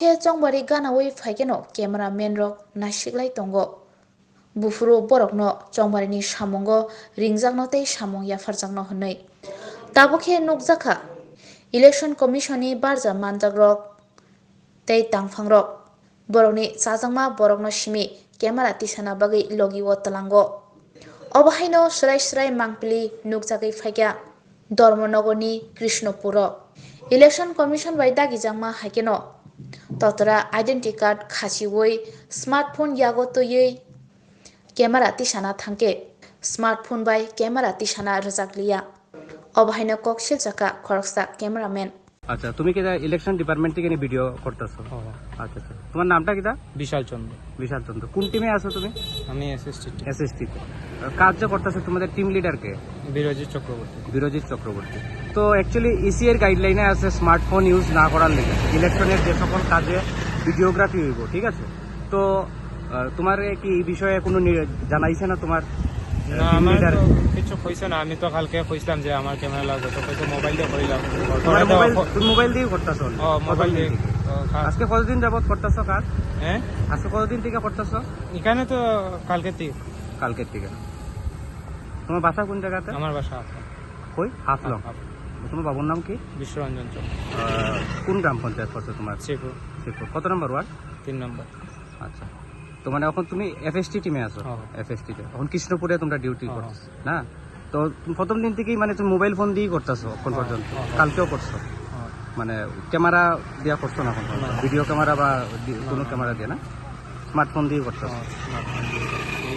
He Jongbari Ganawi Faigeno, cameraman rock, Nashiklai Tongo. Bufuro Borokno, Jongbarini Shamongo, Ringzaknote Shamong Yafarzakno Honei. Tabokhe Nukzaka. Election Commissioni Barza Mandagrok, Tei Tangfangrok. Borokni Sazangma Borokno Shimi, Camera Tisana Bagi Logi Watalango. Obahaino Srai Mangpili Nukzaki Faiga. Dormonogoni Krishnopuro. Election Commission by Dagijangma Hakeno. Totra identity card khasiwoi smartphone yagotoyei camera tisana thangke smartphone by camera tisana rajakliya obahaina kokshil jaka khoroksa cameraman আচ্ছা তুমি কি election department থেকে video করতেছো? আচ্ছা আচ্ছা, তোমার নামটা কিটা? বিশাল চন্দ্র। বিশাল চন্দ্র। কোন টিমে আছো তুমি? আমি এসএসটি তে। কাজ যে করতেছো তোমাদের টিম লিডার কে? বিরজিৎ চক্রবর্তী। বিরজিৎ চক্রবর্তী। তো অ্যাকচুয়ালি ইসি এর গাইডলাইনে আছে স্মার্টফোন ইউজ না করার লেগে ইলেকশনের যে সকল কাজে ভিডিওগ্রাফি হইব, ঠিক আছে? তো তোমার কি এই বিষয়ে কোনো জানাইছে না তোমার? না, আমার তো কিছু কইছে না। আমি তো কালকে কইছিলাম যে আমার ক্যামেরা লাগবে, তো কইছে মোবাইল দিয়ে কইলাম। তুমি মোবাইল দিয়ে করতেছো? মোবাইল দিয়ে। আজকে কতদিন যাবত করতেছো কাজ? হ্যাঁ, আজকে কতদিন থেকে করতেছো? এখানে তো কালকে থেকে। কালকের থেকে। তোমার বাসা কোন জায়গাতে? আমার বাসা হাফলং। কই? হাফলং। তোমার বাবুর নাম কি? বিশ্বরঞ্জন চক। কোন গ্রাম পঞ্চায়েত পড়ছে তোমার? শ্রীপুর। শ্রীপুর। কত নম্বর ওয়ার্ড? 3 নম্বর। আচ্ছা, তো মানে এখন তুমি এফএসটি টিমে আছো? এফএসটি তে এখন কৃষ্ণপুরে তোমরা ডিউটি করছো না? তো প্রথম দিন থেকেই মানে তুমি মোবাইল ফোন দিয়েই করতেছো এখন পর্যন্ত? কালকেও করছো? মানে ক্যামেরা দিয়া করছো না? ভিডিও ক্যামেরা বা কোনো ক্যামেরা দিয়ে না, স্মার্টফোন দিয়ে করছো?